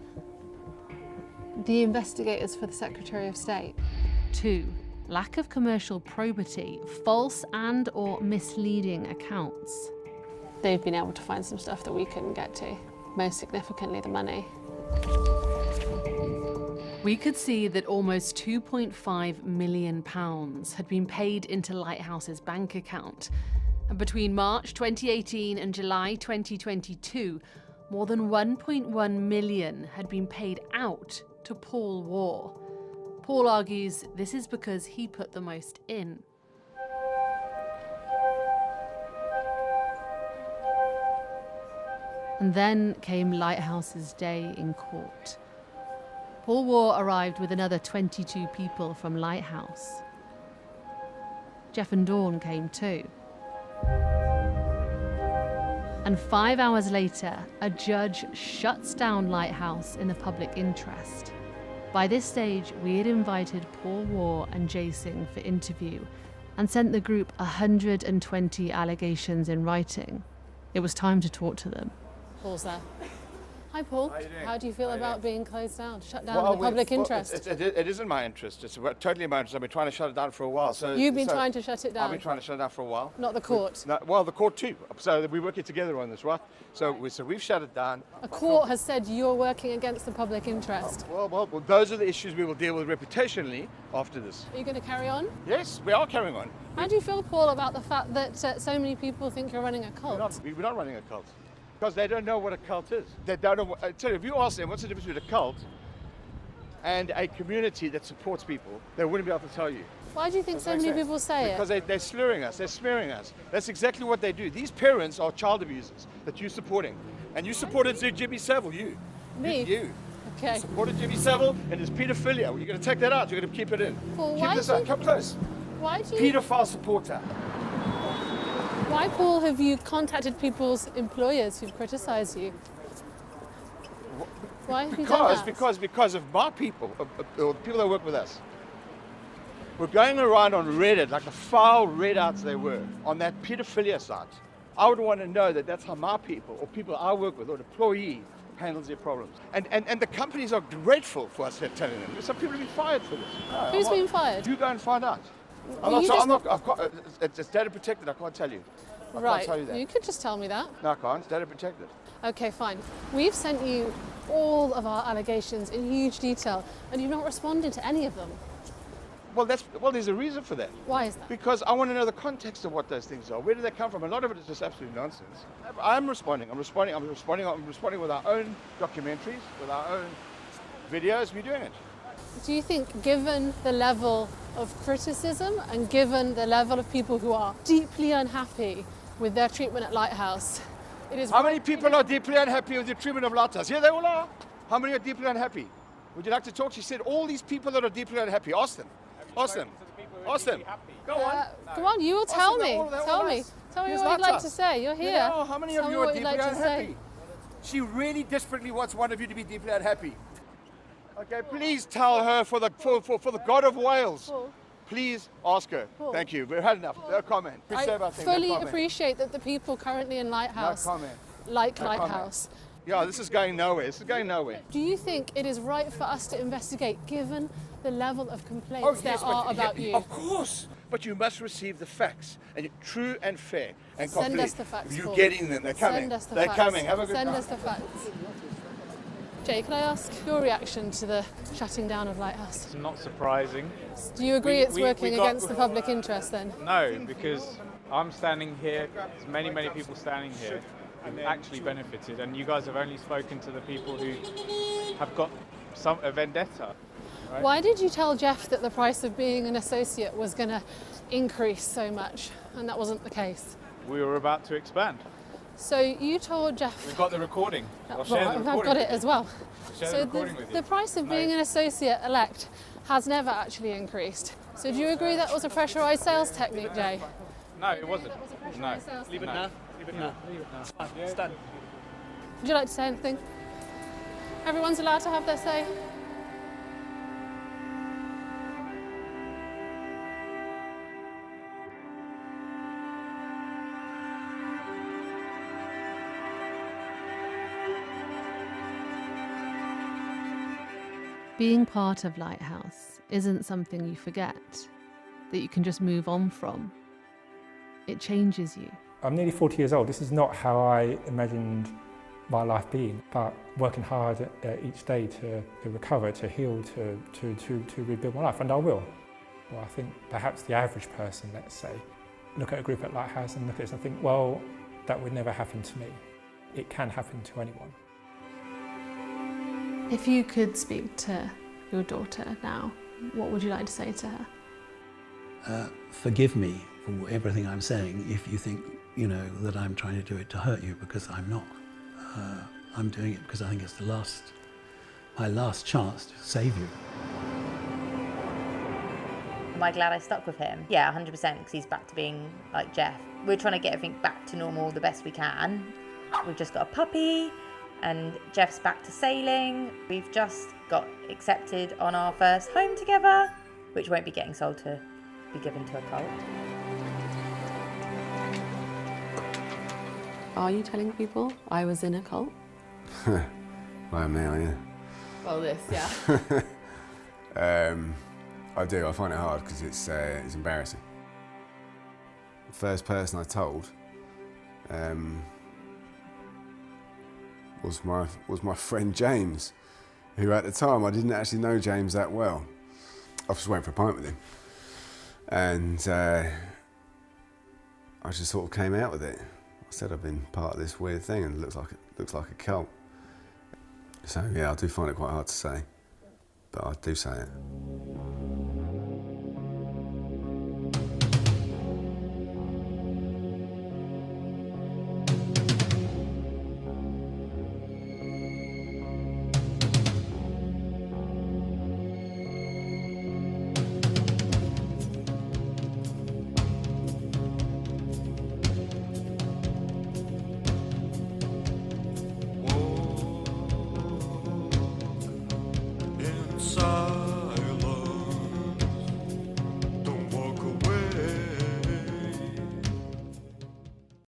the investigators for the Secretary of State. 2. Lack of commercial probity, false and/or misleading accounts. They've been able to find some stuff that we couldn't get to, most significantly the money. We could see that almost £2.5 million had been paid into Lighthouse's bank account. And between March 2018 and July 2022, more than 1.1 million had been paid out to Paul War. Paul argues this is because he put the most in. And then came Lighthouse's day in court. Paul War arrived with another 22 people from Lighthouse. Jeff and Dawn came too. And 5 hours later, a judge shuts down Lighthouse in the public interest. By this stage, we had invited Paul War and Jay Singh for interview and sent the group 120 allegations in writing. It was time to talk to them. Paul's there. Hi, Paul. How do you feel about being closed down, shut down in the public interest? It isn't my interest. It's totally my interest. I've been trying to shut it down for a while. You've been trying to shut it down? I've been trying to shut it down for a while. Not the court? Well, the court too. So we're working together on this, right? So we've shut it down. A court has said you're working against the public interest. Well, those are the issues we will deal with reputationally after this. Are you going to carry on? Yes, we are carrying on. How do you feel, Paul, about the fact that so many people think you're running a cult? We're not running a cult. Because they don't know what a cult is. They don't know. If you ask them what's the difference between a cult and a community that supports people, they wouldn't be able to tell you. Why do you think so many people say it? Because they're slurring us, they're smearing us. That's exactly what they do. These parents are child abusers that you're supporting. And you supported Jimmy Savile, you. Me? You. Okay. You supported Jimmy Savile and his paedophilia. Well, you're going to take that out, you're going to keep it in. Paul, keep this out, come close. Why do you... Paedophile supporter. Why, Paul, have you contacted people's employers who've criticised you? Why have you done that? Because of my people, or the people that work with us. We're going around on Reddit, like the foul Redouts they were, on that paedophilia site. I would want to know that that's how my people, or people I work with, or an employee, handles their problems. And the companies are grateful for us telling them. Some people have been fired for this. Who's been fired? You go and find out. It's data protected, I can't tell you. I can't tell you that. You could just tell me that. No, I can't, it's data protected. Okay, fine. We've sent you all of our allegations in huge detail, and you've not responded to any of them. Well, there's a reason for that. Why is that? Because I want to know the context of what those things are. Where do they come from? A lot of it is just absolute nonsense. I'm responding with our own documentaries, with our own videos. We're doing it. Do you think, given the level of criticism and given the level of people who are deeply unhappy with their treatment at Lighthouse, it is... How many people are deeply unhappy with the treatment of Lighthouse? Yeah, they all are. How many are deeply unhappy? Would you like to talk? She said all these people that are deeply unhappy. Ask them. Ask them. Ask them. Go on. Come on, you will tell me. Tell me what you'd like to say. You're here. How many of you are deeply unhappy? She really desperately wants one of you to be deeply unhappy. Okay, please tell her for the God of Wales. Please ask her. Thank you. We've had enough. No comment. I fully appreciate that the people currently in Lighthouse like Lighthouse. Yeah, this is going nowhere. This is going nowhere. Do you think it is right for us to investigate, given the level of complaints there are about you? Of course. But you must receive the facts, and true and fair and complete. Send us the facts. You're getting them. They're coming. Send us the They're facts. coming. Have a good Send night. us the facts. Jay, can I ask your reaction to the shutting down of Lighthouse? It's not surprising. Do you agree it's working against the public interest then? No, because I'm standing here, there's many, many people standing here who've actually benefited, and you guys have only spoken to the people who have got a vendetta. Right? Why did you tell Jeff that the price of being an associate was going to increase so much, and that wasn't the case? We were about to expand. So you told Jeff... We've got the recording. I'll share the recording. I've got it as well. I'll share the recording with you. The price of being an associate-elect has never actually increased. So do you agree that was a pressurised sales technique, Jay? No, it wasn't. No. Leave it now. Leave it now. Leave it now. It's fine. It's done. Would you like to say anything? Everyone's allowed to have their say. Being part of Lighthouse isn't something you forget, that you can just move on from. It changes you. I'm nearly 40 years old. This is not how I imagined my life being, but working hard each day to recover, to heal, to rebuild my life, and I will. Well, I think perhaps the average person, let's say, look at a group at Lighthouse and look at this and think, well, that would never happen to me. It can happen to anyone. If you could speak to your daughter now, what would you like to say to her? Forgive me for everything I'm saying if you think, that I'm trying to do it to hurt you, because I'm not. I'm doing it because I think it's my last chance to save you. Am I glad I stuck with him? Yeah, 100%, because he's back to being like Jeff. We're trying to get everything back to normal the best we can. We've just got a puppy, and Jeff's back to sailing. We've just got accepted on our first home together, which won't be getting sold to be given to a cult. Are you telling people I was in a cult? Well, now, yeah. Well, this, yeah. I do. I find it hard because it's embarrassing. The first person I told was my friend James, who at the time I didn't actually know James that well. I was just waiting for a pint with him, and I just sort of came out with it. I said I've been part of this weird thing, and it looks like a cult. So yeah, I do find it quite hard to say, but I do say it.